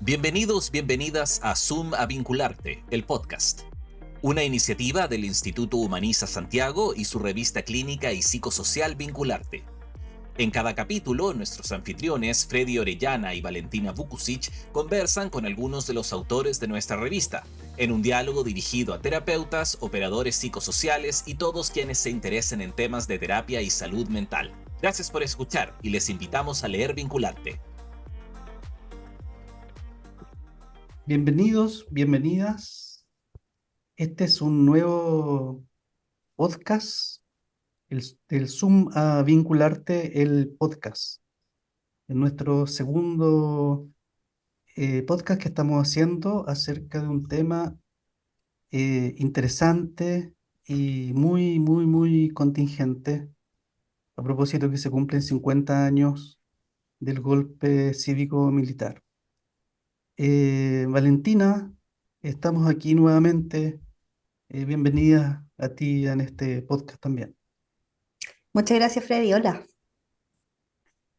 Bienvenidos, bienvenidas a Zoom a Vincularte, el podcast. Una iniciativa del Instituto Humaniza Santiago y su revista clínica y psicosocial Vincularte. En cada capítulo, nuestros anfitriones Freddy Orellana y Valentina Vukusic conversan con algunos de los autores de nuestra revista, en un diálogo dirigido a terapeutas, operadores psicosociales y todos quienes se interesen en temas de terapia y salud mental. Gracias por escuchar y les invitamos a leer Vincularte. Bienvenidos, bienvenidas. Este es un nuevo podcast, el Zoom a Vincularte, el podcast. Es nuestro segundo podcast que estamos haciendo acerca de un tema interesante y muy contingente, a propósito que se cumplen 50 años del golpe cívico-militar. Valentina, estamos aquí nuevamente. Bienvenida a ti en este podcast también. Muchas gracias, Freddy. Hola.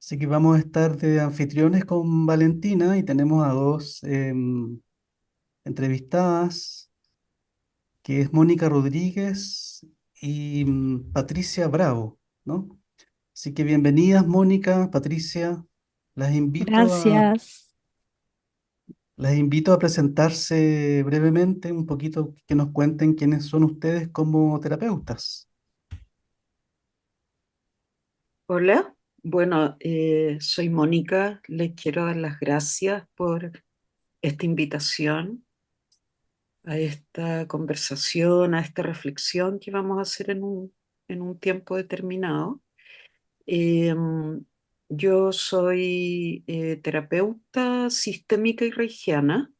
Así que vamos a estar de anfitriones con Valentina y tenemos a dos entrevistadas, que es Mónica Rodríguez y Patricia Bravo, ¿no? Así que bienvenidas, Mónica, Patricia. Las invito a, Gracias. las invito a presentarse brevemente, un poquito que nos cuenten quiénes son ustedes como terapeutas. Hola, bueno, soy Mónica, les quiero dar las gracias por esta invitación a esta conversación, a esta reflexión que vamos a hacer en un tiempo determinado. Eh, yo soy terapeuta sistémica y reikiana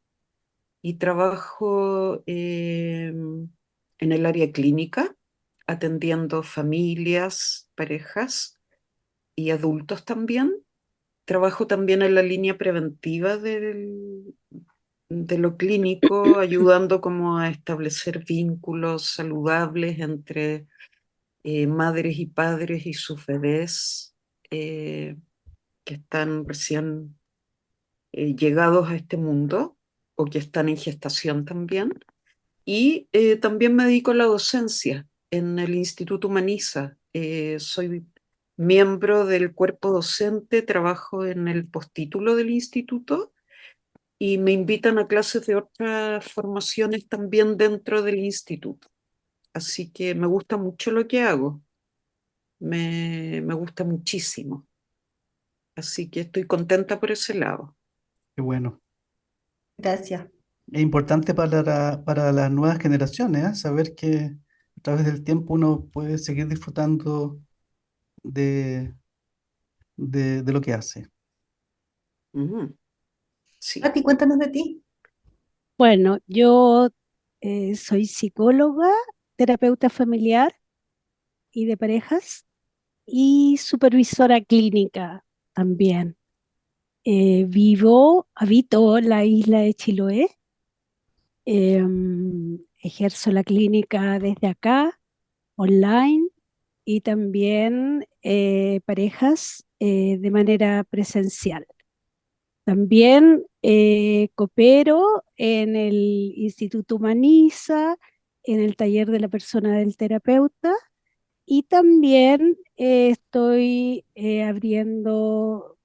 y trabajo en el área clínica, atendiendo familias, parejas y adultos también. Trabajo también en la línea preventiva de lo clínico, ayudando como a establecer vínculos saludables entre madres y padres y sus bebés eh, que están recién llegados a este mundo o que están en gestación también. Y también me dedico a la docencia en el Instituto Humaniza. Soy miembro del cuerpo docente, trabajo en el postítulo del instituto y me invitan a clases de otras formaciones también dentro del instituto. Así que me gusta mucho lo que hago, me gusta muchísimo. Así que estoy contenta por ese lado. Qué bueno. Gracias. Es importante para las nuevas generaciones, ¿eh? Saber que a través del tiempo uno puede seguir disfrutando de, de lo que hace. Ujú, sí. Pati, cuéntanos de ti. Bueno, yo soy psicóloga, terapeuta familiar y de parejas y supervisora clínica también. Habito la isla de Chiloé, ejerzo la clínica desde acá, online, y también parejas de manera presencial. También coopero en el Instituto Humaniza, en el taller de la persona del terapeuta, y también estoy abriendo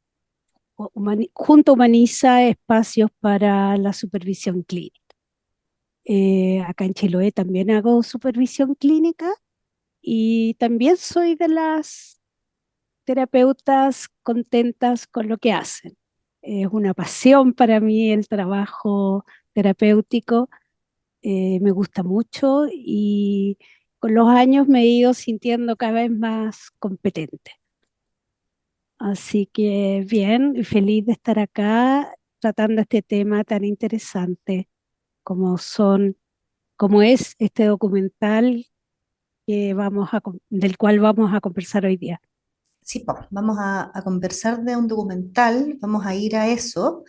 junto a Humaniza espacios para la supervisión clínica. Acá en Chiloé también hago supervisión clínica y también soy de las terapeutas contentas con lo que hacen. Es una pasión para mí el trabajo terapéutico, me gusta mucho y con los años me he ido sintiendo cada vez más competente. Así que bien, y feliz de estar acá tratando este tema tan interesante como como es este documental del cual vamos a conversar hoy día. Sí, vamos a conversar de un documental, vamos a ir a eso,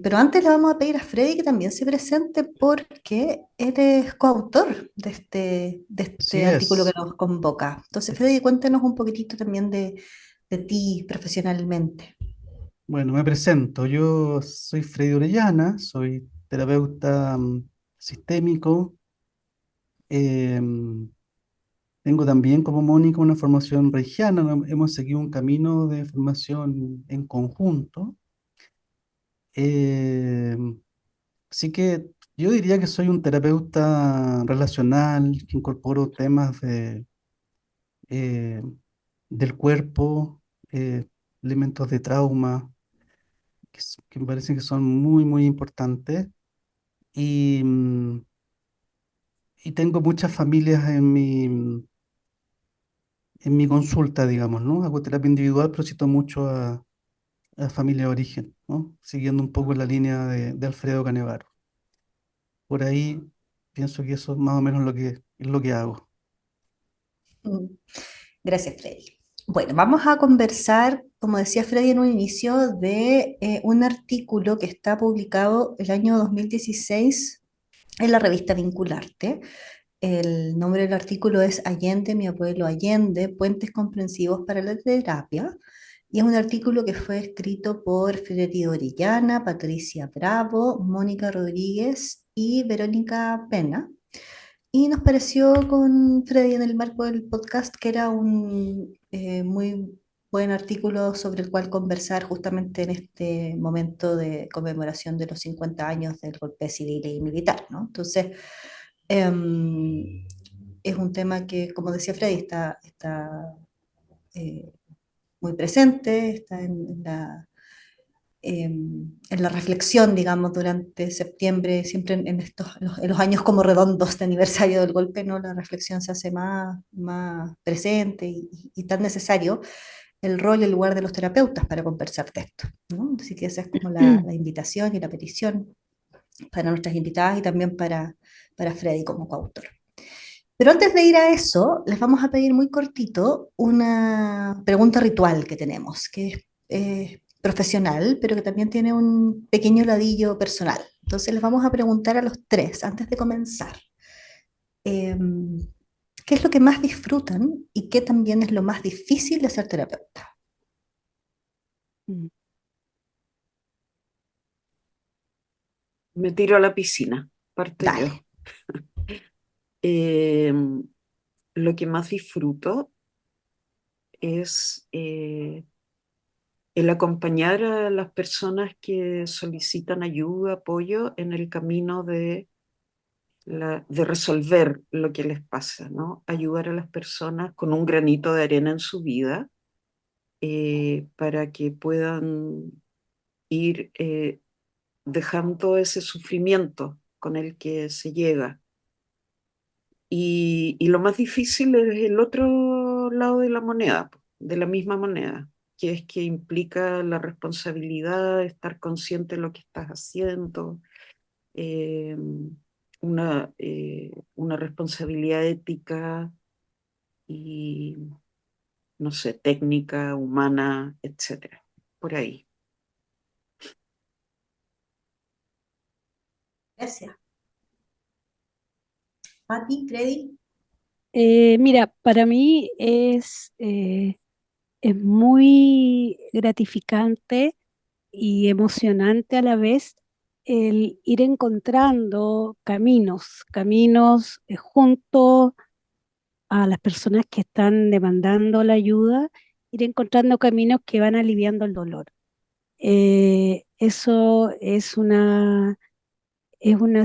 pero antes le vamos a pedir a Freddy que también se presente porque eres coautor de Así este artículo que es. nos convoca. Entonces, Freddy, cuéntenos un poquitito también de ti profesionalmente. Bueno, me presento. Yo soy Freddy Orellana, soy terapeuta sistémico. em, Tengo también como Mónica una formación reikiana. Hemos seguido un camino de formación en conjunto. Em, Así que yo diría que soy un terapeuta relacional, que incorporo temas eh, del cuerpo, elementos de trauma, que me parecen que son muy, muy importantes. Y, y tengo muchas familias en mi consulta, digamos, ¿no? Hago terapia individual, pero cito mucho a familia de origen, ¿no? Siguiendo un poco la línea de Alfredo Canevaro. Por ahí pienso que eso es más o menos es lo que hago. Mm. Gracias, Freddy. Bueno, vamos a conversar, como decía Freddy en un inicio, de un artículo que está publicado el año 2016 en la revista Vincularte. El nombre del artículo es Allende, mi abuelo Allende, Puentes Comprensivos para la Terapia. Y es un artículo que fue escrito por Freddy Orellana, Patricia Bravo, Mónica Rodríguez y Verónica Pena. Y nos pareció con Freddy en el marco del podcast que era un muy buen artículo sobre el cual conversar justamente en este momento de conmemoración de los 50 años del golpe civil y militar, ¿no? Entonces, es un tema que, como decía Freddy, está eh, muy presente, está en la reflexión, digamos, durante septiembre, siempre en los años como redondos de aniversario del golpe, ¿no? La reflexión se hace más presente y tan necesario el rol y el lugar de los terapeutas para conversar de esto, ¿no? Así que esa es como la invitación y la petición para nuestras invitadas y también para Freddy como coautor. Pero antes de ir a eso, les vamos a pedir muy cortito una pregunta ritual que tenemos, que es profesional, pero que también tiene un pequeño ladillo personal. Entonces les vamos a preguntar a los tres, antes de comenzar, em, ¿qué es lo que más disfrutan y qué también es lo más difícil de ser terapeuta? Mm. Me tiro a la piscina, parto yo. Dale. Eh, lo que más disfruto es el acompañar a las personas que solicitan ayuda, apoyo en el camino de resolver lo que les pasa, ¿no? Ayudar a las personas con un granito de arena en su vida para que puedan ir dejando ese sufrimiento con el que se llega. Y lo más difícil es el otro lado de la moneda, de la misma moneda, que es que implica la responsabilidad, estar consciente de lo que estás haciendo, eh, una responsabilidad ética y, no sé, técnica, humana, etcétera, por ahí. Gracias. Pati, Freddy. Mira, para mí es muy gratificante y emocionante a la vez el ir encontrando caminos junto a las personas que están demandando la ayuda, ir encontrando caminos que van aliviando el dolor. Eso es una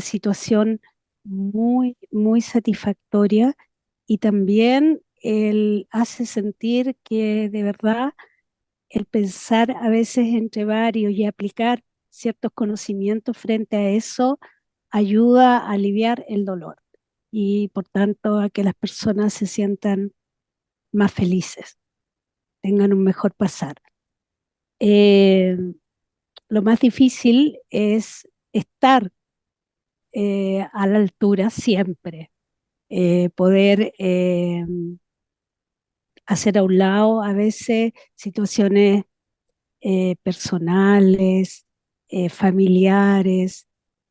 situación muy, muy satisfactoria y también hace sentir que de verdad el pensar a veces entre varios y aplicar ciertos conocimientos frente a eso ayuda a aliviar el dolor y por tanto a que las personas se sientan más felices, tengan un mejor pasar. Eh, lo más difícil es estar a la altura siempre, poder hacer a un lado a veces situaciones personales, familiares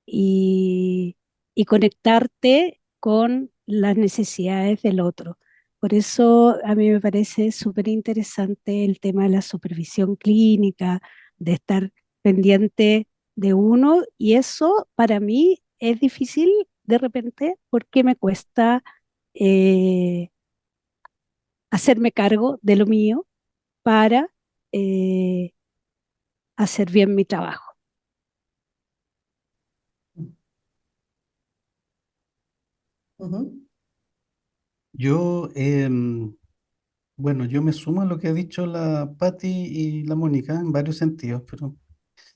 y, y conectarte con las necesidades del otro. Por eso a mí me parece súper interesante el tema de la supervisión clínica, de estar pendiente de uno, y eso para mí es difícil de repente porque me cuesta eh, hacerme cargo de lo mío para eh, hacer bien mi trabajo. Ujú. Yo, bueno, yo me sumo a lo que ha dicho la Patti y la Mónica en varios sentidos, pero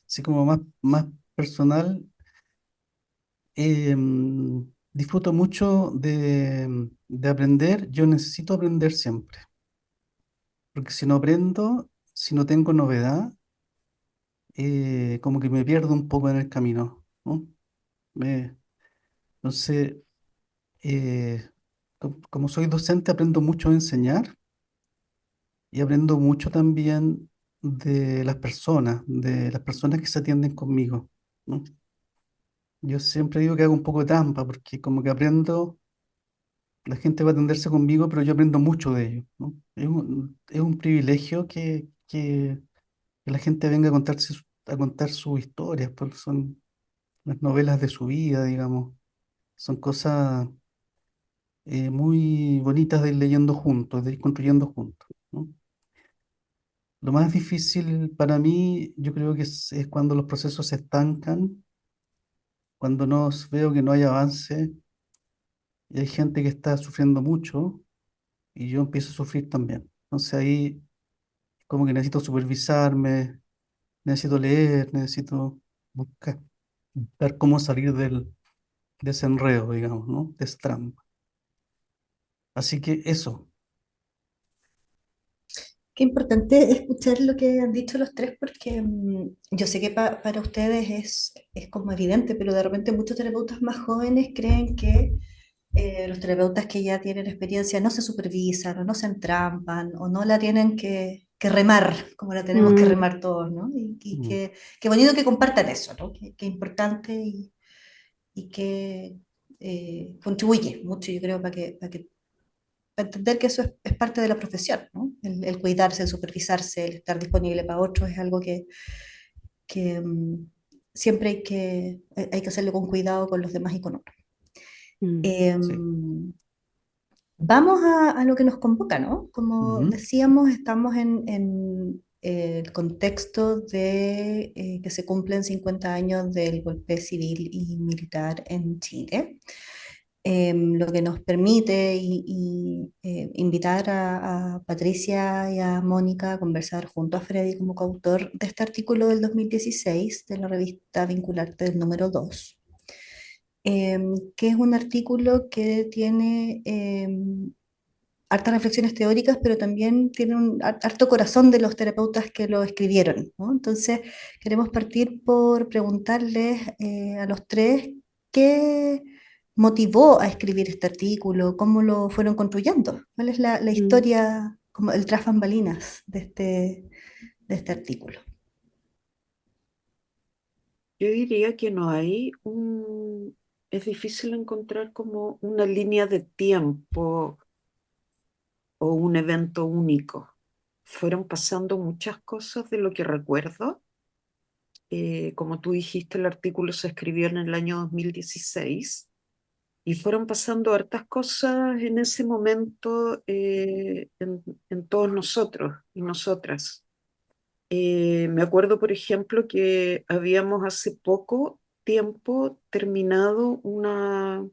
así como más personal, disfruto mucho de aprender. Yo necesito aprender siempre, porque si no aprendo, si no tengo novedad, como que me pierdo un poco en el camino, ¿no? Me- entonces, eh, como soy docente, aprendo mucho a enseñar y aprendo mucho también de las personas que se atienden conmigo, ¿no? Yo siempre digo que hago un poco de trampa porque como que aprendo, la gente va a atenderse conmigo, pero yo aprendo mucho de ellos, ¿no? Es un privilegio que la gente venga a a contar sus historias, porque son las novelas de su vida, digamos. Son cosas muy bonitas de ir leyendo juntos, de ir construyendo juntos, ¿no? Lo más difícil para mí, yo creo que es cuando los procesos se estancan, cuando veo que no hay avance y hay gente que está sufriendo mucho y yo empiezo a sufrir también. Entonces ahí como que necesito supervisarme, necesito leer, necesito buscar, buscar cómo salir de ese enredo, digamos, ¿no? De esa trampa. Así que eso. Qué importante escuchar lo que han dicho los tres porque yo sé que para ustedes es como evidente, pero de repente muchos terapeutas más jóvenes creen que los terapeutas que ya tienen experiencia no se supervisan o no se entrampan o no la tienen que remar como la tenemos que Mm, remar todos, ¿no? Y Mm, qué bonito que compartan eso, ¿no? Qué importante y que contribuye mucho, yo creo, para entender que eso es parte de la profesión, ¿no? El cuidarse, el supervisarse, el estar disponible para otros es algo que siempre hay que hacerlo con cuidado con los demás y con otros. mm, sí. Em, Vamos a lo que nos convoca, ¿no? Como Ujú, decíamos, estamos en el contexto de que se cumplen 50 años del golpe civil y militar en Chile, lo que nos permite invitar a Patricia y a Mónica a conversar junto a Freddy como coautor de este artículo del 2016 de la revista Vincularte del número 2, que es un artículo que tiene hartas reflexiones teóricas, pero también tiene un harto corazón de los terapeutas que lo escribieron, ¿no? Entonces, queremos partir por preguntarles a los tres qué motivó a escribir este artículo, cómo lo fueron construyendo, cuál es la mm. historia, como el tras bambalinas de este artículo. Yo diría que no hay es difícil encontrar como una línea de tiempo o un evento único. Fueron pasando muchas cosas de lo que recuerdo. Como tú dijiste, el artículo se escribió en el año 2016 y fueron pasando hartas cosas en ese momento en todos nosotros y nosotras. Me acuerdo, por ejemplo, que habíamos hace poco tiempo terminado un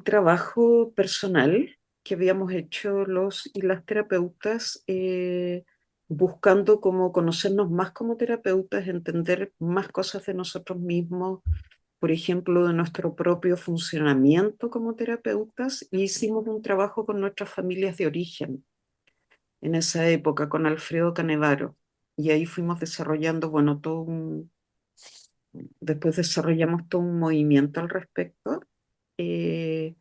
trabajo personal que habíamos hecho los y las terapeutas, buscando como conocernos más como terapeutas, entender más cosas de nosotros mismos, por ejemplo, de nuestro propio funcionamiento como terapeutas, y hicimos un trabajo con nuestras familias de origen en esa época, con Alfredo Canevaro. Y ahí fuimos desarrollando, bueno, después desarrollamos todo un movimiento al respecto. Eh,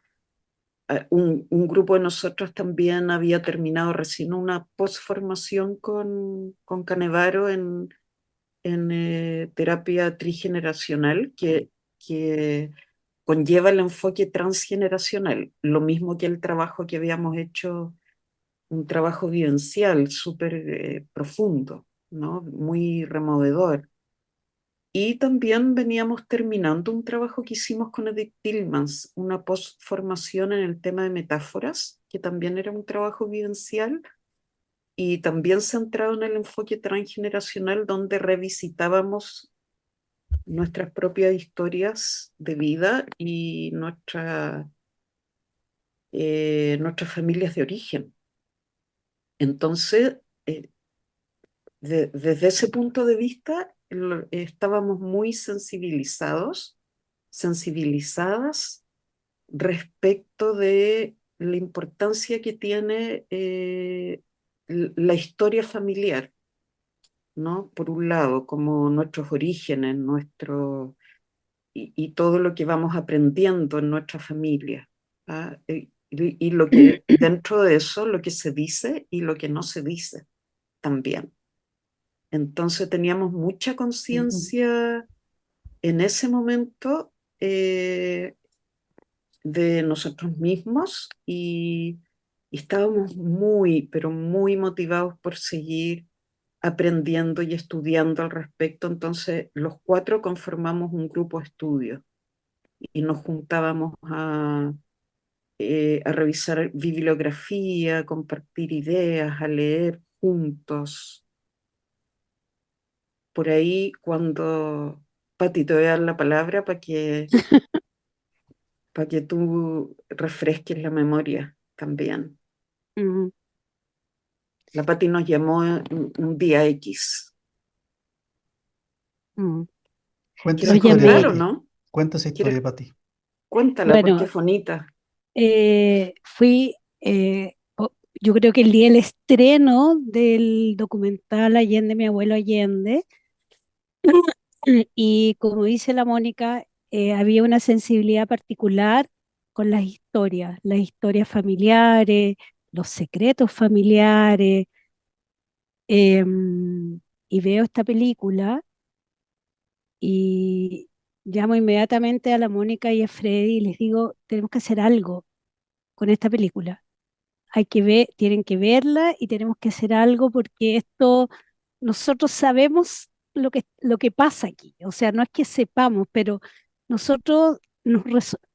un grupo de nosotros también había terminado recién una postformación con Canevaro en terapia trigeneracional que conlleva el enfoque transgeneracional, lo mismo que el trabajo que habíamos hecho, un trabajo vivencial súper profundo. ¿no? Muy removedor. Y también veníamos terminando un trabajo que hicimos con Edith Tillmans, una postformación en el tema de metáforas, que también era un trabajo vivencial y también centrado en el enfoque transgeneracional, donde revisitábamos nuestras propias historias de vida y nuestras familias de origen. Entonces, desde ese punto de vista, estábamos muy sensibilizadas respecto de la importancia que tiene la historia familiar, ¿no? Por un lado, como nuestros orígenes, y todo lo que vamos aprendiendo en nuestra familia. ¿Ah? Y lo que dentro de eso, lo que se dice y lo que no se dice también. Entonces teníamos mucha conciencia en ese momento de nosotros mismos y estábamos muy, pero muy motivados por seguir aprendiendo y estudiando al respecto. Entonces los cuatro conformamos un grupo de estudio y nos juntábamos a revisar bibliografía, a compartir ideas, a leer juntos. Por ahí cuando, Pati, te voy a dar la palabra para que tú refresques la memoria también. Mm, La Pati nos llamó un día X. mm. Cuenta esa ¿Quieres Los historia, contar o llamé. Pati. no? Cuenta esa ¿Quieres? historia, Pati. Cuéntala porque Bueno, es bonita. fui, yo creo que el día del estreno del documental Allende, mi abuelo Allende, y como dice la Mónica, había una sensibilidad particular con las historias familiares, los secretos familiares, y veo esta película y llamo inmediatamente a la Mónica y a Freddy y les digo, tenemos que hacer algo con esta película. Hay que ver, tienen que verla y tenemos que hacer algo porque esto, nosotros sabemos lo que pasa aquí. O sea, no es que sepamos, pero nosotros,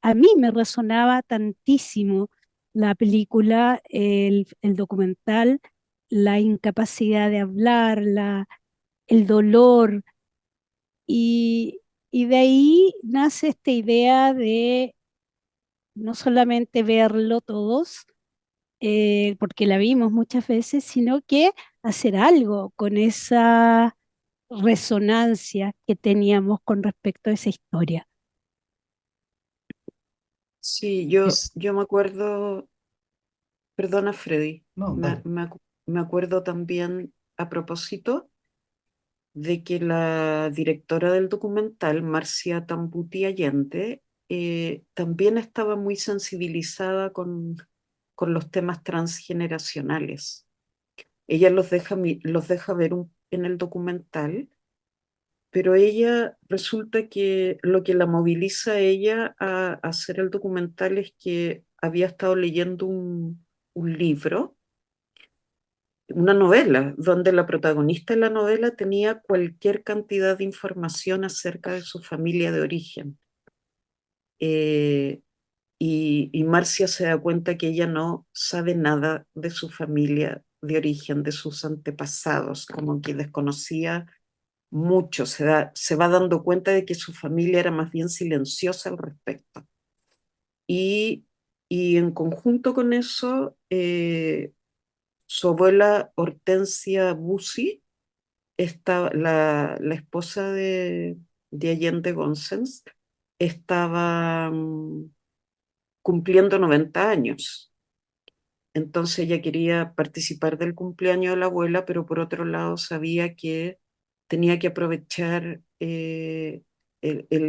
a mí me resonaba tantísimo la película, el documental, la incapacidad de hablar, el dolor. Y, y de ahí nace esta idea de no solamente verlo todos, porque la vimos muchas veces, sino que hacer algo con esa resonancia que teníamos con respecto a esa historia. Sí, Es- yo me acuerdo, perdona Freddy, no, dale. me acuerdo también a propósito de que la directora del documental, Marcia Tambuti Allende, también estaba muy sensibilizada con los temas transgeneracionales. Ella los deja ver en el documental, pero ella resulta que lo que la moviliza a ella a hacer el documental es que había estado leyendo un libro, una novela, donde la protagonista de la novela tenía cualquier cantidad de información acerca de su familia de origen. Eh, y Marcia se da cuenta que ella no sabe nada de su familia de origen, de sus antepasados, como que desconocía mucho, se va dando cuenta de que su familia era más bien silenciosa al respecto. Y, y en conjunto con eso, su abuela Hortensia Bussi, la esposa de Allende Gonsens, estaba cumpliendo 90 años. Entonces ella quería participar del cumpleaños de la abuela, pero por otro lado sabía que tenía que aprovechar el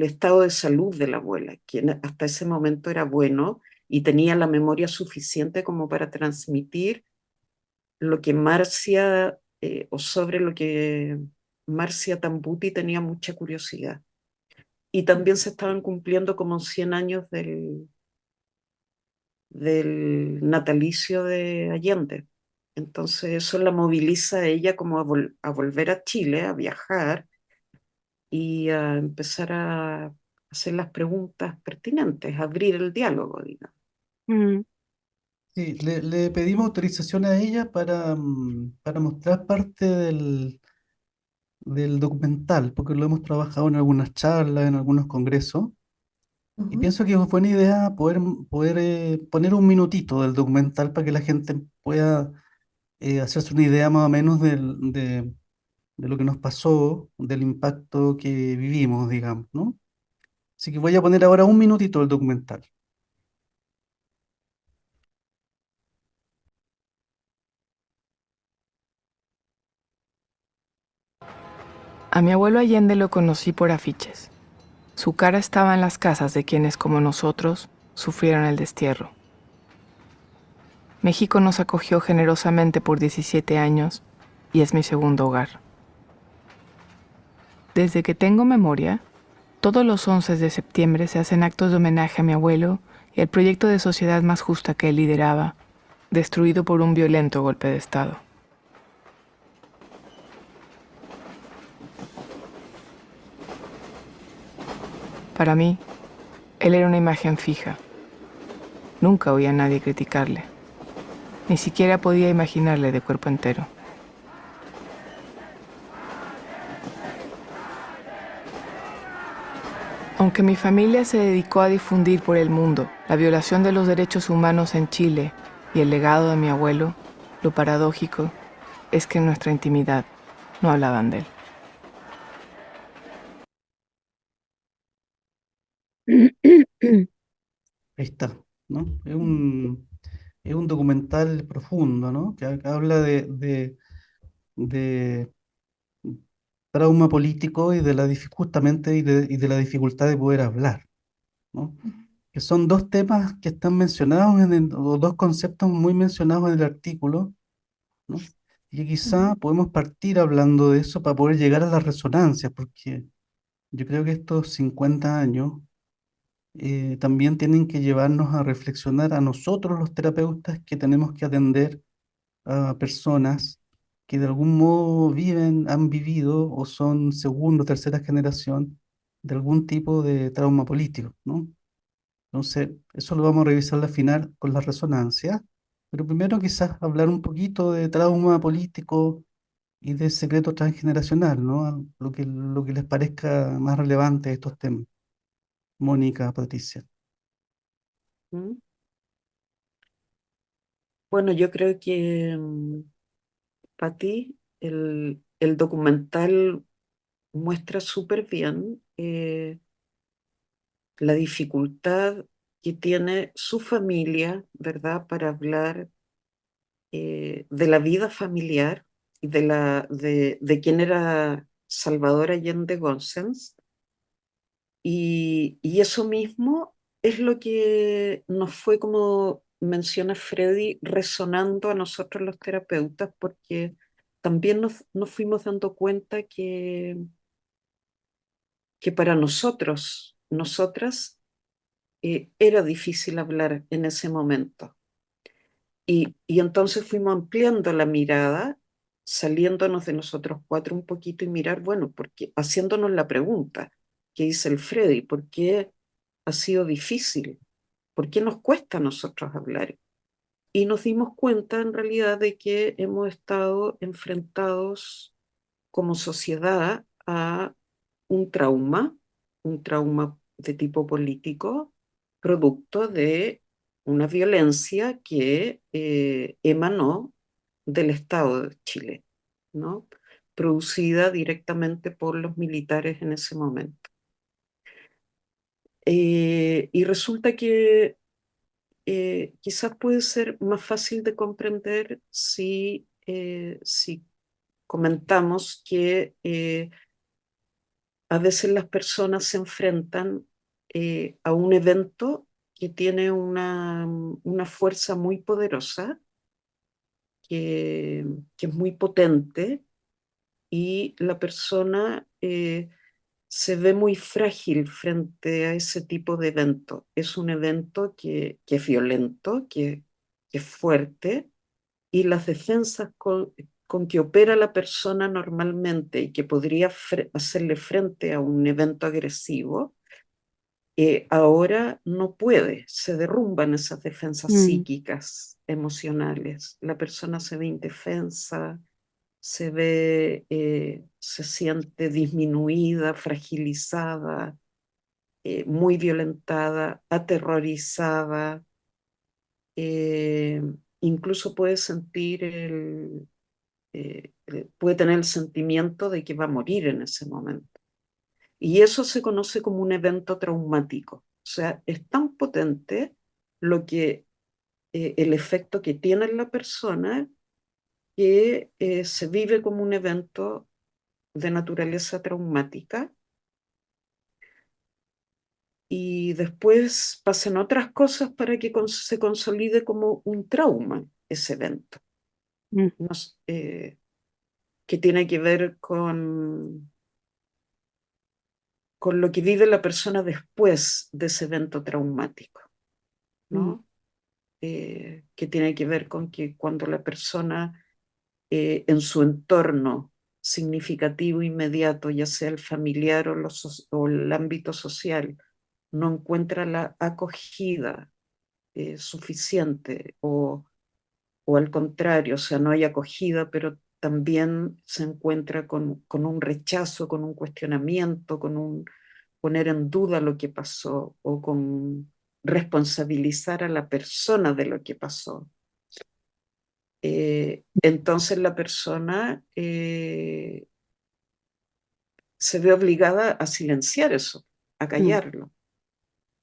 estado de salud de la abuela, quien hasta ese momento era bueno y tenía la memoria suficiente como para transmitir lo que Marcia, o sobre lo que Marcia Tambuti tenía mucha curiosidad. Y también se estaban cumpliendo como 100 años del natalicio de Allende. Entonces eso la moviliza a ella como a volver a Chile, a viajar y a empezar a hacer las preguntas pertinentes, a abrir el diálogo, digamos. Mm, Sí, le pedimos autorización a ella para mostrar parte del documental, porque lo hemos trabajado en algunas charlas, en algunos congresos, y Ujú. pienso que es buena idea poder poner un minutito del documental para que la gente pueda hacerse una idea más o menos de lo que nos pasó, del impacto que vivimos, digamos, ¿no? Así que voy a poner ahora un minutito del documental. A mi abuelo Allende lo conocí por afiches. Su cara estaba en las casas de quienes, como nosotros, sufrieron el destierro. México nos acogió generosamente por 17 años y es mi segundo hogar. Desde que tengo memoria, todos los 11 de septiembre se hacen actos de homenaje a mi abuelo y al proyecto de sociedad más justa que él lideraba, destruido por un violento golpe de Estado. Para mí, él era una imagen fija. Nunca oí a nadie criticarle. Ni siquiera podía imaginarle de cuerpo entero. Aunque mi familia se dedicó a difundir por el mundo la violación de los derechos humanos en Chile y el legado de mi abuelo, lo paradójico es que en nuestra intimidad no hablaban de él. Ahí está, ¿no? Es un documental profundo, ¿no? Que habla de trauma político y de justamente y de la dificultad de poder hablar, ¿no? Que son dos temas que están mencionados o dos conceptos muy mencionados en el artículo, ¿no? Y que quizá Ujú. podemos partir hablando de eso para poder llegar a la resonancia, porque yo creo que estos 50 años también tienen que llevarnos a reflexionar a nosotros los terapeutas que tenemos que atender a personas que de algún modo viven, han vivido o son segunda o tercera generación de algún tipo de trauma político, ¿no? Entonces, eso lo vamos a revisar al final con la resonancia, pero primero quizás hablar un poquito de trauma político y de secreto transgeneracional, ¿no? Lo que les parezca más relevante de estos temas. Mónica, Patricia. ¿Mm? Bueno, yo creo que, Pati, el documental muestra súper bien la dificultad que tiene su familia, ¿verdad?, para hablar de la vida familiar y de quién era Salvador Allende Gómez. Y eso mismo es lo que nos fue, como menciona Freddy, resonando a nosotros los terapeutas, porque también nos fuimos dando cuenta que para nosotros, nosotras, era difícil hablar en ese momento. Y entonces fuimos ampliando la mirada, saliéndonos de nosotros cuatro un poquito y mirar, bueno, porque, haciéndonos la pregunta que dice el Freddy, ¿por qué ha sido difícil? ¿Por qué nos cuesta a nosotros hablar? Y nos dimos cuenta en realidad de que hemos estado enfrentados como sociedad a un trauma, un trauma de tipo político, producto de una violencia que emanó del Estado de Chile, ¿no? Producida directamente por los militares en ese momento. Y resulta que quizás puede ser más fácil de comprender si comentamos que a veces las personas se enfrentan a un evento que tiene una fuerza muy poderosa, que es muy potente, y la persona se ve muy frágil frente a ese tipo de evento. Es un evento que es violento, que es fuerte, y las defensas con que opera la persona normalmente y que podría hacerle frente a un evento agresivo, ahora no puede, se derrumban esas defensas Mm, psíquicas, emocionales. La persona se ve indefensa, se ve, se siente disminuida, fragilizada, muy violentada, aterrorizada, eh, incluso puede sentir puede tener el sentimiento de que va a morir en ese momento. Y eso se conoce como un evento traumático. O sea, es tan potente lo que, el efecto que tiene en la persona que se vive como un evento de naturaleza traumática y después pasan otras cosas para que se consolide como un trauma ese evento. mm, No que tiene que ver con lo que vive la persona después de ese evento traumático, mm, ¿no? Que tiene que ver con que cuando la persona en su entorno significativo inmediato, ya sea el familiar o el ámbito social, no encuentra la acogida suficiente o al contrario, o sea, no hay acogida, pero también se encuentra con un rechazo, con un cuestionamiento, con un poner en duda lo que pasó o con responsabilizar a la persona de lo que pasó. Entonces la persona se ve obligada a silenciar eso, a mm, callarlo.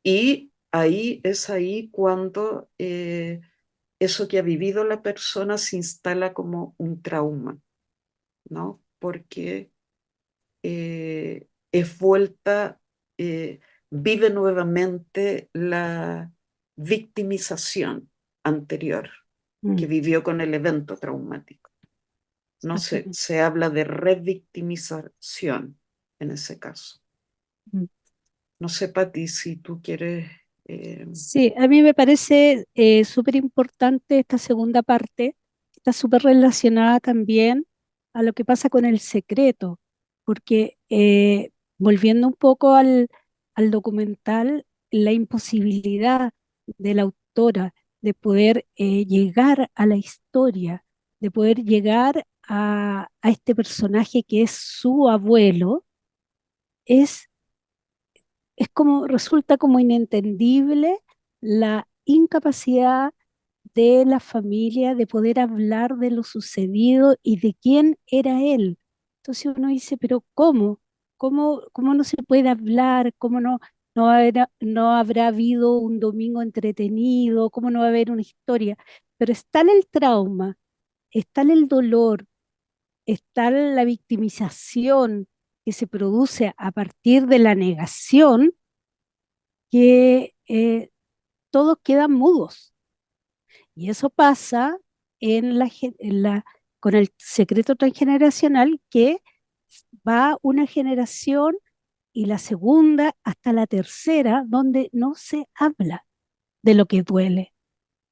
Y ahí es ahí cuando eso que ha vivido la persona se instala como un trauma, ¿no? Porque es vuelta, eh, vive nuevamente la victimización anterior que mm, vivió con el evento traumático. No exactamente. se habla de revictimización en ese caso. Mm. No sé, Pati, si tú quieres... Sí, a mí me parece súper importante esta segunda parte, está súper relacionada también a lo que pasa con el secreto, porque volviendo un poco al documental, la imposibilidad de la autora de poder llegar a la historia, de poder llegar a este personaje que es su abuelo, es como, resulta como inentendible la incapacidad de la familia de poder hablar de lo sucedido y de quién era él. Entonces uno dice, pero ¿cómo? ¿Cómo no se puede hablar? ¿Cómo no habrá habido un domingo entretenido? ¿Cómo no va a haber una historia? Pero está el trauma, está el dolor, está la victimización que se produce a partir de la negación que todos quedan mudos. Y eso pasa con el secreto transgeneracional que va una generación y la segunda hasta la tercera, donde no se habla de lo que duele.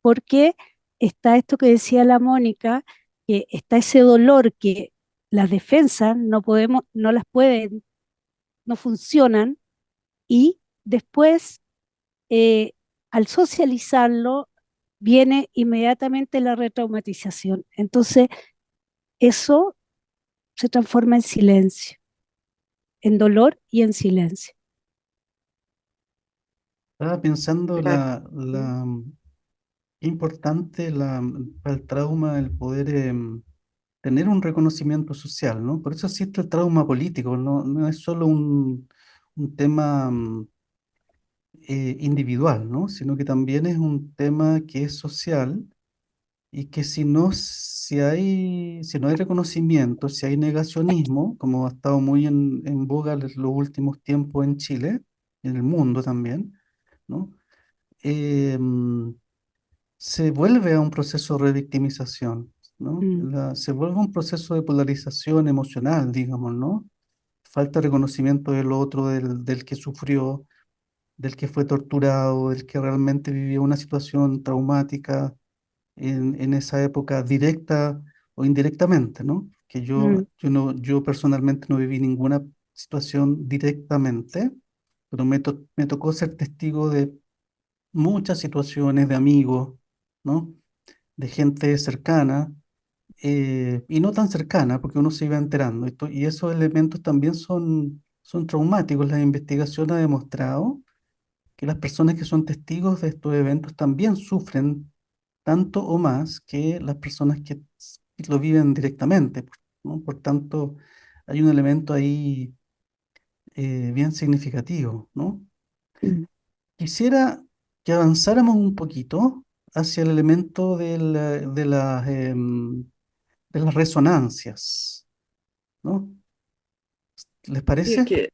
Porque está esto que decía la Mónica, que está ese dolor que las defensas no las pueden, no funcionan, y después eh, al socializarlo, viene inmediatamente la retraumatización. Entonces, eso se transforma en silencio, en dolor y en silencio. Estaba pensando claro. qué importante para el trauma el poder tener un reconocimiento social, ¿no? Por eso existe el trauma político, no es solo un tema individual, ¿no? Sino que también es un tema que es social y que si no hay reconocimiento, si hay negacionismo, como ha estado muy en boga los últimos tiempos en Chile, en el mundo también, ¿no? Eh, mm, Se vuelve a un proceso de revictimización, ¿no? Mm, Se vuelve un proceso de polarización emocional, digamos, ¿no? Falta reconocimiento del otro, del que sufrió, del que fue torturado, del que realmente vivió una situación traumática. en esa época directa o indirectamente, ¿no? Que Mm, yo personalmente no viví ninguna situación directamente, pero me tocó ser testigo de muchas situaciones de amigos, ¿no? De gente cercana y no tan cercana, porque uno se iba enterando. Y esos elementos también son traumáticos. La investigación ha demostrado que las personas que son testigos de estos eventos también sufren tanto o más que las personas que lo viven directamente, ¿no? Por tanto, hay un elemento ahí bien significativo, ¿no? mm. Quisiera que avanzáramos un poquito hacia el elemento de las resonancias, ¿no? ¿Les Sí, es parece? que,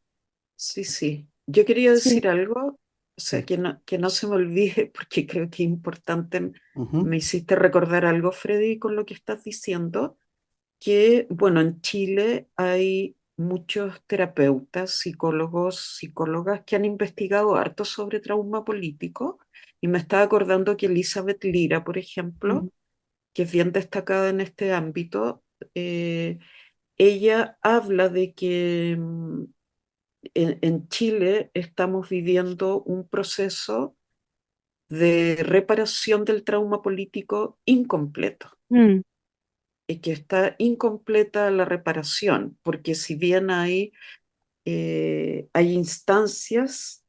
sí, sí. Yo quería Sí. decir algo, o sea, Sí. que no se me olvide, porque creo que es importante. Ujú, Me hiciste recordar algo, Freddy, con lo que estás diciendo, que, bueno, en Chile hay muchos terapeutas, psicólogos, psicólogas que han investigado harto sobre trauma político, y me estaba acordando que Elizabeth Lira, por ejemplo, Mm, que es bien destacada en este ámbito, eh, ella habla de que en Chile estamos viviendo un proceso de reparación del trauma político incompleto mm, y que está incompleta la reparación, porque si bien hay instancias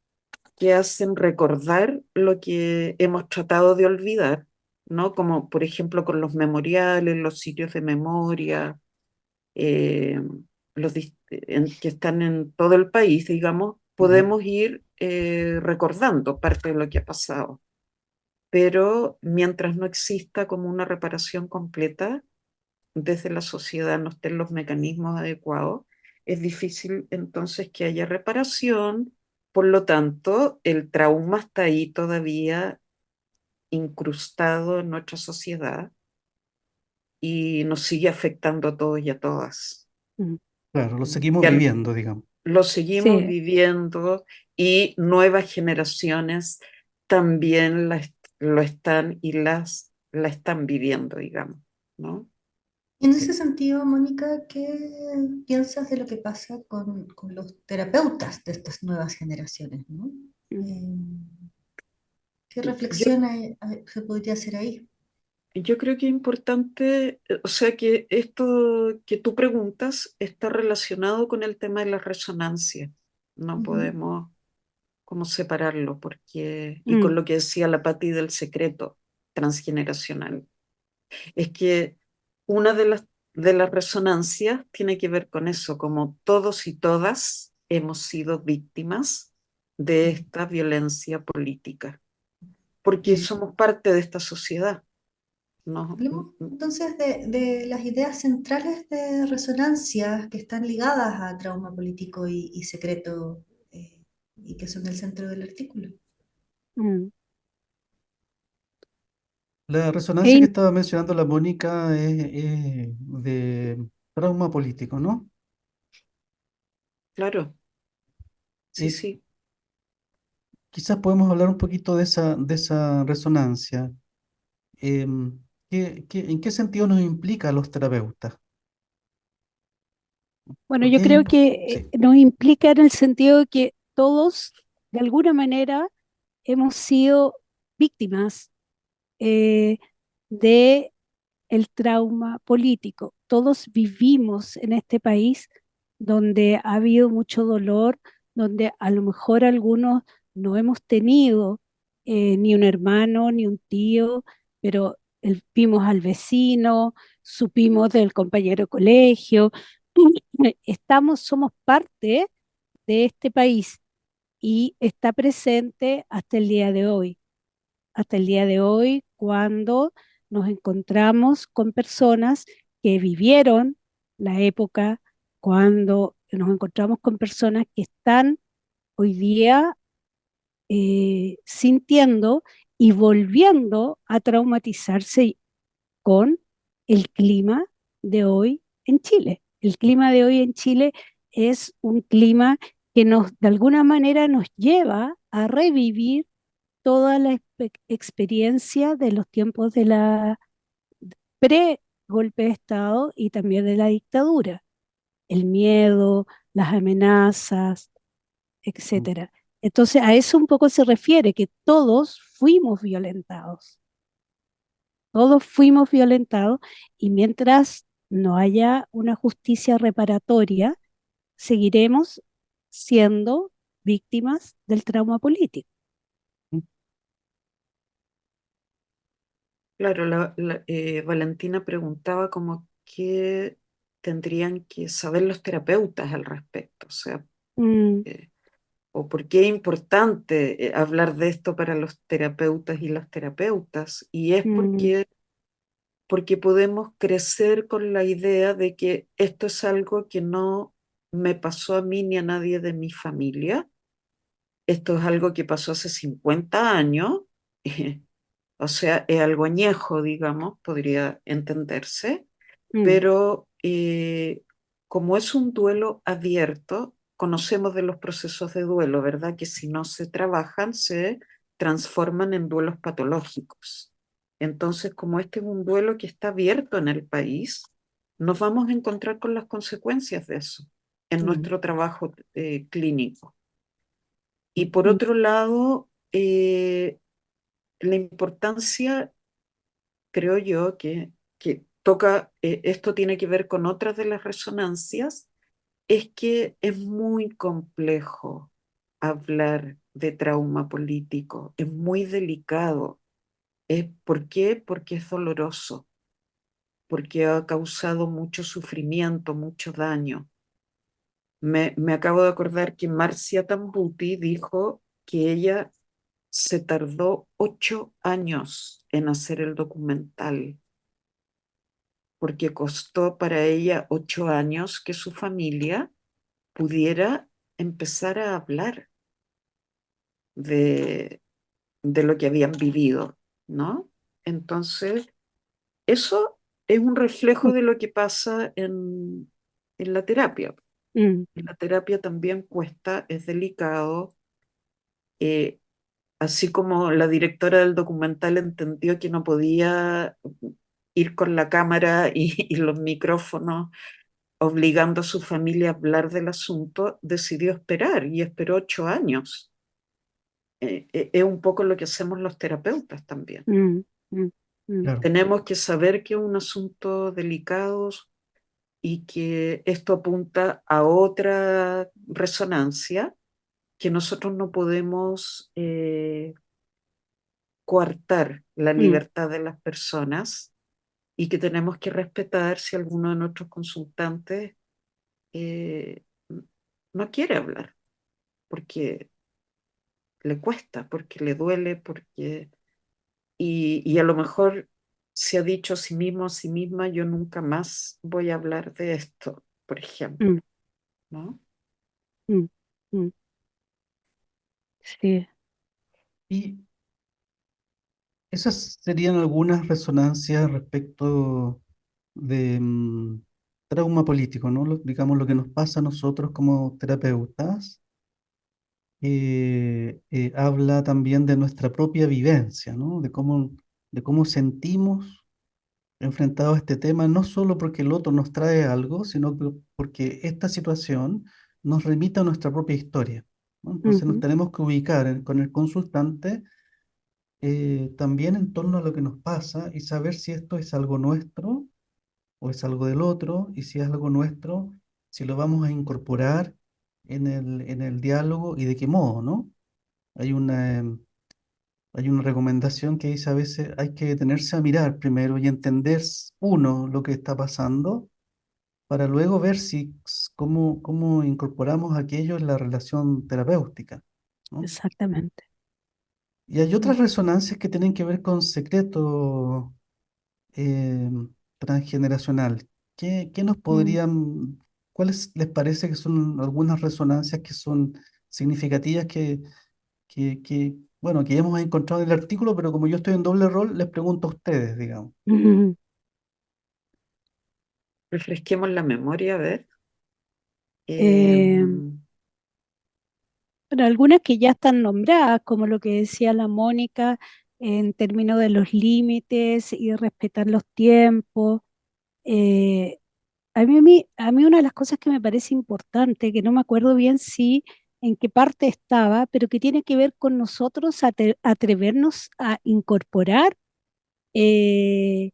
que hacen recordar lo que hemos tratado de olvidar, ¿no? Como por ejemplo con los memoriales, los sitios de memoria, eh, que están en todo el país, digamos, ujú. podemos ir recordando parte de lo que ha pasado. Pero mientras no exista como una reparación completa, desde la sociedad no estén los mecanismos adecuados, es difícil entonces que haya reparación. Por lo tanto, el trauma está ahí todavía incrustado en nuestra sociedad y nos sigue afectando a todos y a todas. mm. Claro, lo seguimos Ya viviendo, digamos. lo seguimos Sí, viviendo y nuevas generaciones también lo están y la están viviendo, digamos, ¿no? En ese sentido, Mónica, ¿qué piensas de lo que pasa con los terapeutas de estas nuevas generaciones, ¿no? mm. Eh, ¿Qué Yo, reflexión se podría hacer ahí? yo creo que es importante, o sea, que esto que tú preguntas está relacionado con el tema de la resonancia. No Ujú. podemos como separarlo, porque, y con Mm, lo que decía la Patti del secreto transgeneracional, es que una de las resonancias tiene que ver con eso, como todos y todas hemos sido víctimas de esta violencia política, porque Y somos parte de esta sociedad, ¿no? hablemos entonces de las ideas centrales de resonancia que están ligadas a trauma político y secreto y que son el centro del artículo. mm. La E resonancia que in- estaba mencionando la Mónica es de trauma político, ¿no? Claro, sí, Eh, sí. Quizás podemos hablar un poquito de esa resonancia. Em, en qué sentido nos implica a los terapeutas? bueno, ¿Por yo qué creo que sí. nos implica en el sentido de que todos, de alguna manera, hemos sido víctimas eh, de el trauma político. Todos vivimos en este país donde ha habido mucho dolor, donde a lo mejor algunos no hemos tenido ni un hermano, ni un tío, pero vimos al vecino, supimos del compañero de colegio. Somos parte de este país y está presente hasta el día de hoy, cuando nos encontramos con personas que vivieron la época, cuando nos encontramos con personas que están hoy día sintiendo y volviendo a traumatizarse con el clima de hoy en Chile. El clima de hoy en Chile es un clima que de alguna manera nos lleva a revivir toda la experiencia de los tiempos de la pre-golpe de Estado y también de la dictadura, el miedo, las amenazas, etcétera. Entonces, a eso un poco se refiere, que todos fuimos violentados y mientras no haya una justicia reparatoria, seguiremos siendo víctimas del trauma político. Claro, Valentina preguntaba como qué tendrían que saber los terapeutas al respecto, o sea, Mm, eh, o por qué es importante hablar de esto para los terapeutas y las terapeutas, y es mm, porque podemos crecer con la idea de que esto es algo que no me pasó a mí ni a nadie de mi familia, esto es algo que pasó hace 50 años, o sea, es algo añejo, digamos, podría entenderse, mm, pero como es un duelo abierto, conocemos de los procesos de duelo, ¿verdad? Que si no se trabajan, se transforman en duelos patológicos. Entonces, como este es un duelo que está abierto en el país, nos vamos a encontrar con las consecuencias de eso en mm, nuestro trabajo clínico. Y por mm, otro lado, la importancia, creo yo, que toca, esto tiene que ver con otras de las resonancias, es que es muy complejo hablar de trauma político, es muy delicado. ¿Por qué? Porque es doloroso, porque ha causado mucho sufrimiento, mucho daño. Me acabo de acordar que Marcia Tambuti dijo que ella se tardó 8 años en hacer el documental, porque costó para ella 8 años que su familia pudiera empezar a hablar de, de lo que habían vivido, ¿no? Entonces, eso es un reflejo de lo que pasa en la terapia. mm, En la terapia también cuesta, es delicado. eh, Así como la directora del documental entendió que no podía ir con la cámara y los micrófonos obligando a su familia a hablar del asunto, decidió esperar y esperó 8 años. Es un poco lo que hacemos los terapeutas también. mm, mm, mm, Claro. Tenemos que saber que es un asunto delicado y que esto apunta a otra resonancia, que nosotros no podemos coartar la mm, libertad de las personas y que tenemos que respetar si alguno de nuestros consultantes eh, no quiere hablar, porque le cuesta, porque le duele, y a lo mejor se ha dicho a sí mismo, a sí misma, yo nunca más voy a hablar de esto, por ejemplo, mm, ¿no? mm, mm. Sí. Y esas serían algunas resonancias respecto de trauma político, ¿no? Digamos lo que nos pasa a nosotros como terapeutas. Habla también de nuestra propia vivencia, ¿no? De cómo sentimos enfrentados a este tema, no solo porque el otro nos trae algo, sino porque esta situación nos remite a nuestra propia historia, ¿no? Entonces nos Ujú, tenemos que ubicar con el consultante también en torno a lo que nos pasa y saber si esto es algo nuestro o es algo del otro, y si es algo nuestro, si lo vamos a incorporar en el diálogo y de qué modo, ¿no? Hay hay una recomendación que dice a veces hay que detenerse a mirar primero y entender uno lo que está pasando para luego ver cómo incorporamos aquello en la relación terapéutica, ¿no? exactamente. Y hay Mm, otras resonancias que tienen que ver con secreto eh, transgeneracional. ¿Qué nos mm, cuáles les parece que son algunas resonancias que son significativas bueno, que hemos encontrado en el artículo, pero como yo estoy en doble rol, les pregunto a ustedes, digamos. mm. Refresquemos la memoria, a ver. Eh, Em, Bueno, algunas que ya están nombradas, como lo que decía la Mónica, en términos de los límites y respetar los tiempos. Eh, a mí una de las cosas que me parece importante, que no me acuerdo bien si en qué parte estaba, pero que tiene que ver con nosotros atrevernos a incorporar eh,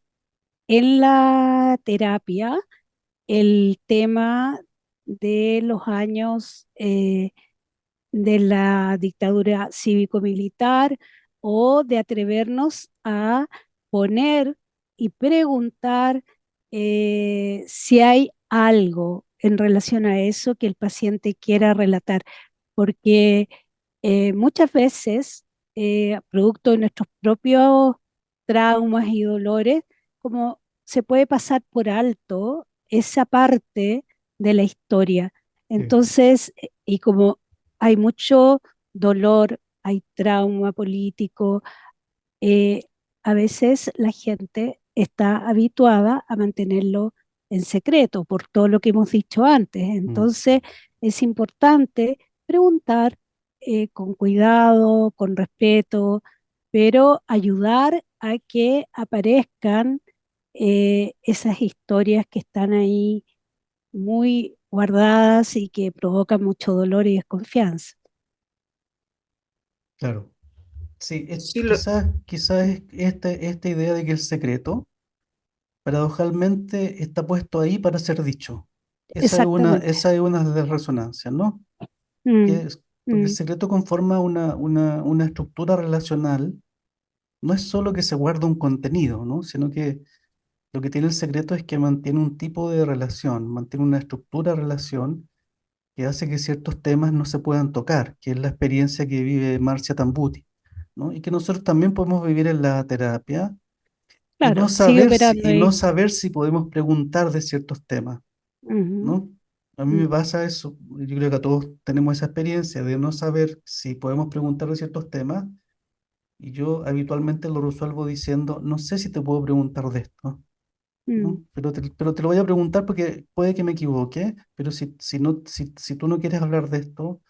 en la terapia el tema de los años de la dictadura cívico-militar o de atrevernos a poner y preguntar si hay algo en relación a eso que el paciente quiera relatar, porque muchas veces, producto de nuestros propios traumas y dolores, como se puede pasar por alto esa parte de la historia. Sí, Entonces, y como hay mucho dolor, hay trauma político, eh, a veces la gente está habituada a mantenerlo en secreto por todo lo que hemos dicho antes. mm, Entonces, es importante preguntar con cuidado, con respeto, pero ayudar a que aparezcan esas historias que están ahí muy guardadas y que provocan mucho dolor y desconfianza. claro. Sí, Sí, quizás es esta idea de que el secreto paradojalmente está puesto ahí para ser dicho. Exactamente. Esa es una de las resonancias, ¿no? Mm, Porque el mm, secreto conforma una estructura relacional, no es solo que se guarda un contenido, ¿no? Sino que lo que tiene el secreto es que mantiene un tipo de relación, mantiene una estructura de relación que hace que ciertos temas no se puedan tocar, que es la experiencia que vive Marcia Tambuti, ¿no? Y que nosotros también podemos vivir en la terapia claro, sigue operando y no ahí. saber si podemos preguntar de ciertos temas, Ujú, ¿no? A mí me mm, pasa eso, yo creo que a todos tenemos esa experiencia de no saber si podemos preguntar de ciertos temas, y yo habitualmente lo resuelvo diciendo, no sé si te puedo preguntar de esto, mm, ¿no? Pero te lo voy a preguntar porque puede que me equivoque, pero si tú no quieres hablar de esto,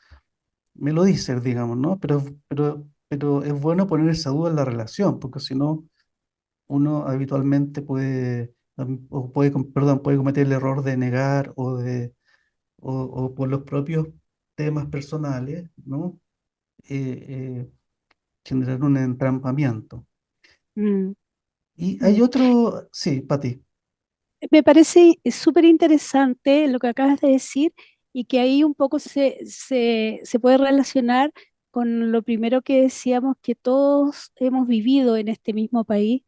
me lo dices, digamos, ¿no? Pero es bueno poner esa duda en la relación, porque si no, uno habitualmente puede cometer el error de negar o por los propios temas personales, ¿no? Generar un entrampamiento. mm, Y hay mm. otro, sí, Pati. Me parece súper interesante lo que acabas de decir y que ahí un poco se puede relacionar con lo primero que decíamos, que todos hemos vivido en este mismo país,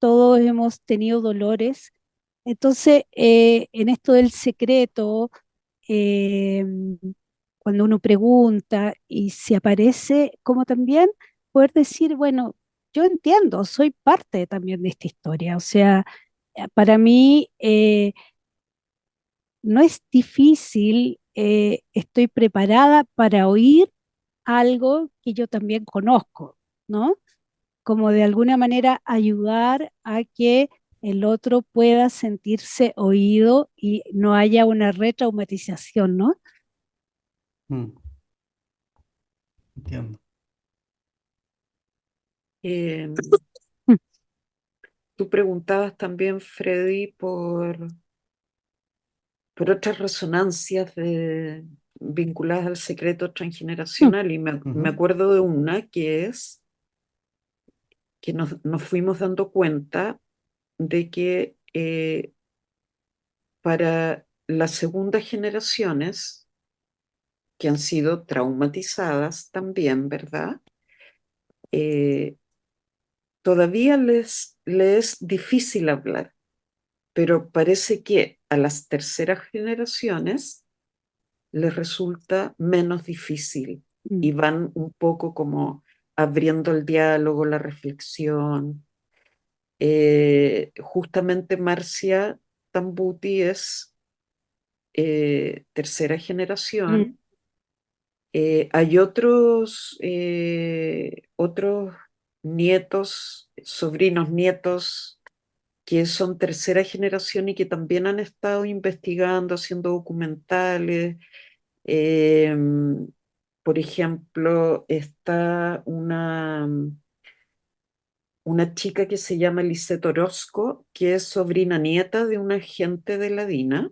todos hemos tenido dolores. Entonces, en esto del secreto, eh, cuando uno pregunta y se aparece, como también poder decir, bueno, yo entiendo, soy parte también de esta historia. O sea, para mí no es difícil, estoy preparada para oír algo que yo también conozco, ¿no? Como de alguna manera ayudar a que el otro pueda sentirse oído y no haya una retraumatización, ¿no? Mm, entiendo. eh, Mm, tú preguntabas también, Freddy, por otras resonancias vinculadas al secreto mm, transgeneracional y me Ujú, acuerdo de una que es que nos fuimos dando cuenta de que para las segundas generaciones que han sido traumatizadas también, ¿verdad? Eh, todavía les es difícil hablar, pero parece que a las terceras generaciones les resulta menos difícil mm, y van un poco como abriendo el diálogo, la reflexión. Justamente Marcia Tambuti es tercera mm, generación. Hay otros nietos, sobrinos nietos que son tercera generación y que también han estado investigando, haciendo documentales. Eh, Por ejemplo, está una chica que se llama Lisette Orozco, que es sobrina nieta de una agente de la DINA,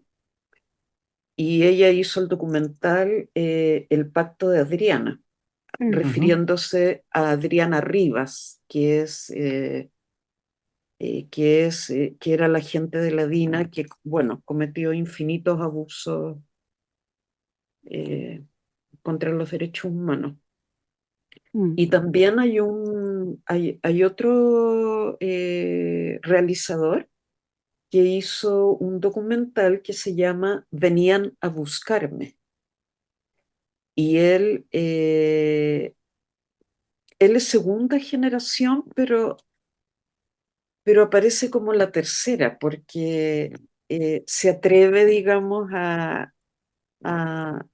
y ella hizo el documental El Pacto de Adriana, Mm, Ujú. refiriéndose a Adriana Rivas, que era la agente de la DINA que, bueno, cometió infinitos abusos eh, contra los derechos humanos. mm, Y también hay otro realizador que hizo un documental que se llama Venían a buscarme. Y él es segunda generación, pero aparece como la tercera, porque se atreve, digamos, a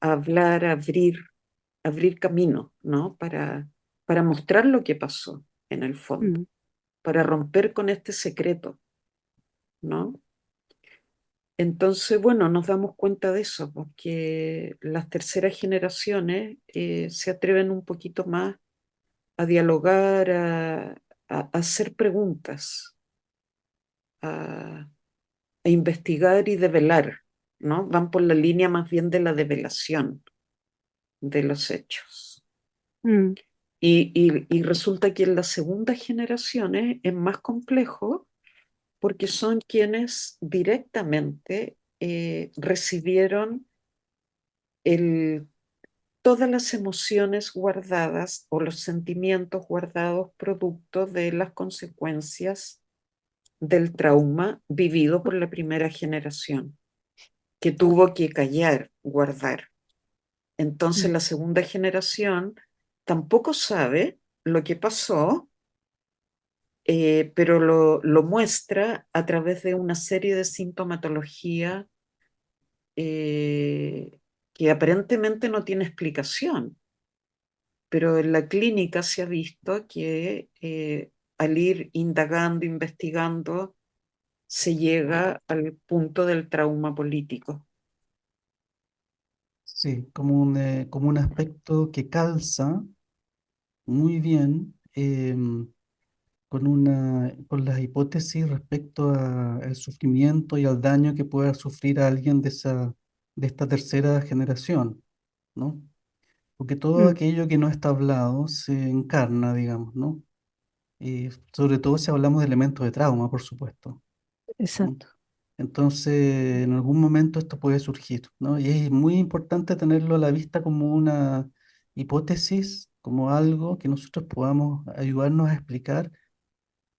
hablar, abrir camino, ¿no? Para mostrar lo que pasó en el fondo, mm, para romper con este secreto, ¿no? Entonces, bueno, nos damos cuenta de eso, porque las terceras generaciones se atreven un poquito más a dialogar, a hacer preguntas, a, a investigar y develar, ¿no? Van por la línea más bien de la develación de los hechos. mm, Y resulta que en las segundas generaciones es más complejo porque son quienes directamente recibieron el, todas las emociones guardadas o los sentimientos guardados producto de las consecuencias del trauma vivido por la primera generación, que tuvo que callar, guardar. Entonces mm, la segunda generación tampoco sabe lo que pasó, pero lo muestra a través de una serie de sintomatología eh, que aparentemente no tiene explicación, pero en la clínica se ha visto que al ir indagando, investigando, se llega al punto del trauma político. Sí, como un aspecto que calza muy bien con las hipótesis respecto al sufrimiento y al daño que pueda sufrir a alguien de esta tercera generación, ¿no? Porque todo mm, aquello que no está hablado se encarna, digamos, ¿no? Y sobre todo si hablamos de elementos de trauma, por supuesto, ¿no? exacto. Entonces, en algún momento esto puede surgir, ¿no? Y es muy importante tenerlo a la vista como una hipótesis, como algo que nosotros podamos ayudarnos a explicar.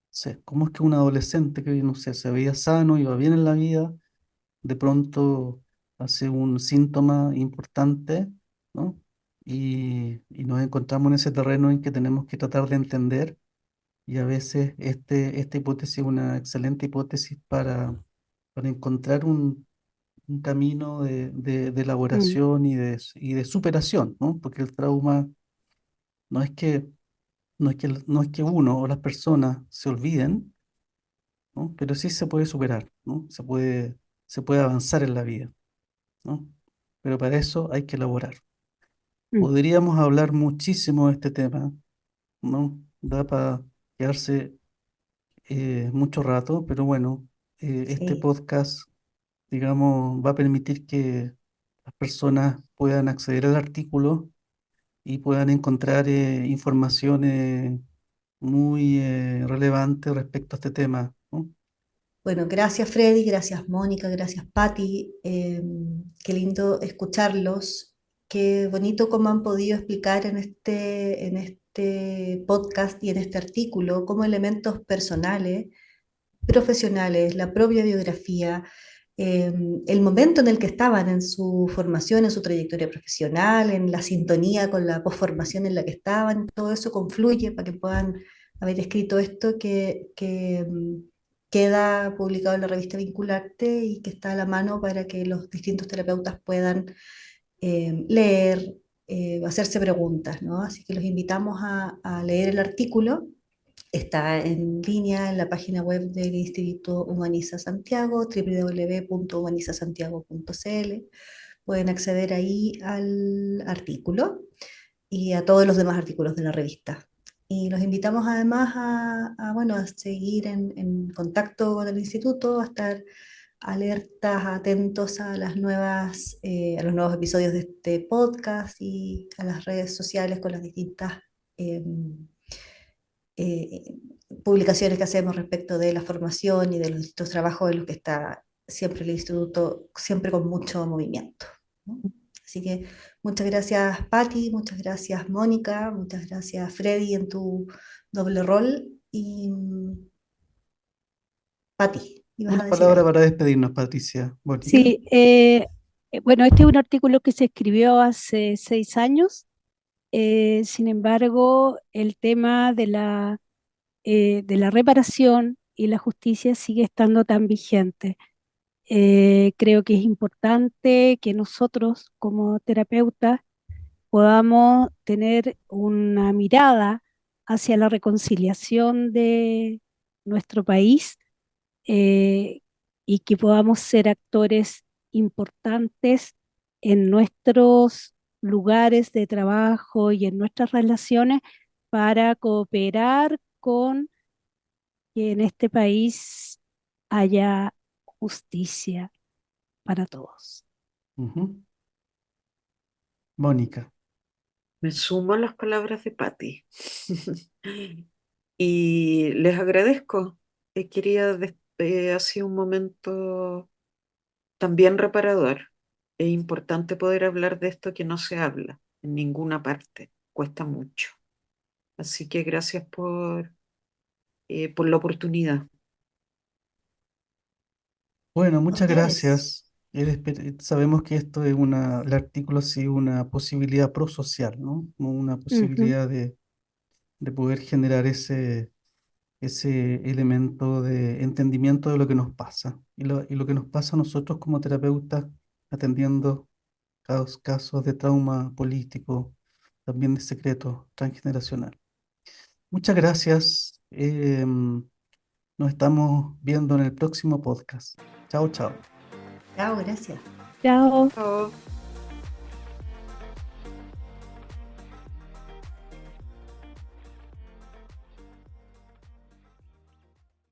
Sé, ¿cómo es que un adolescente que, no sé, se veía sano, iba bien en la vida, de pronto hace un síntoma importante, ¿no? Y nos encontramos en ese terreno en que tenemos que tratar de entender, y a veces esta hipótesis es una excelente hipótesis para encontrar un camino de Mm, elaboración y de superación, ¿no? Porque el trauma no es que, no es que uno o las personas se olviden, ¿no? Pero sí se puede superar, ¿no? Se puede avanzar en la vida, ¿no? Pero para eso hay que elaborar. mm, Podríamos hablar muchísimo de este tema, ¿no? Da para quedarse mucho rato, pero bueno, este Sí. podcast, digamos, va a permitir que las personas puedan acceder al artículo y puedan encontrar informaciones muy relevantes respecto a este tema, ¿no? Bueno, gracias Freddy, gracias Mónica, gracias Patti. Qué lindo escucharlos. Qué bonito cómo han podido explicar en este podcast y en este artículo cómo elementos personales, profesionales, la propia biografía, eh, el momento en el que estaban en su formación, en su trayectoria profesional, en la sintonía con la posformación en la que estaban, todo eso confluye para que puedan haber escrito esto que queda publicado en la revista Vincularte y que está a la mano para que los distintos terapeutas puedan leer, hacerse preguntas, ¿no? Así que los invitamos a leer el artículo. Está en línea en la página web del Instituto Humaniza Santiago, www.humanizasantiago.cl. Pueden acceder ahí al artículo. y a todos los demás artículos de la revista. Y los invitamos además bueno, a seguir en contacto con el instituto, a estar alertas, atentos a a los nuevos episodios de este podcast y a las redes sociales con las distintas eh, publicaciones que hacemos respecto de la formación y de los distintos trabajos en los que está siempre el instituto, siempre con mucho movimiento, ¿no? Así que muchas gracias, Patti, muchas gracias, Mónica, muchas gracias, Freddy, en tu doble rol. Y Patti, ibas Una a decir palabra algo. para despedirnos, Patricia. Mónica. Sí, bueno, este es un artículo que se escribió hace 6 años. Sin embargo, el tema de la reparación y la justicia sigue estando tan vigente. Creo que es importante que nosotros, como terapeutas, podamos tener una mirada hacia la reconciliación de nuestro país, eh, y que podamos ser actores importantes en nuestros lugares de trabajo y en nuestras relaciones para cooperar con que en este país haya justicia para todos. Ujú. Mónica. Me sumo a las palabras de Patti. Y les agradezco. Ha sido un momento también reparador. Es importante poder hablar de esto que no se habla en ninguna parte. Cuesta mucho. Así que gracias por la oportunidad. Bueno, A muchas ustedes. gracias. Sabemos que esto es el artículo sí, una posibilidad prosocial, ¿no? Como una Ujú. posibilidad de poder generar ese elemento de entendimiento de lo que nos pasa. Y lo que nos pasa a nosotros como terapeutas atendiendo casos de trauma político, también de secreto transgeneracional. Muchas gracias. Nos estamos viendo en el próximo podcast. Chao, chao. Chao, gracias. Chao. Chao.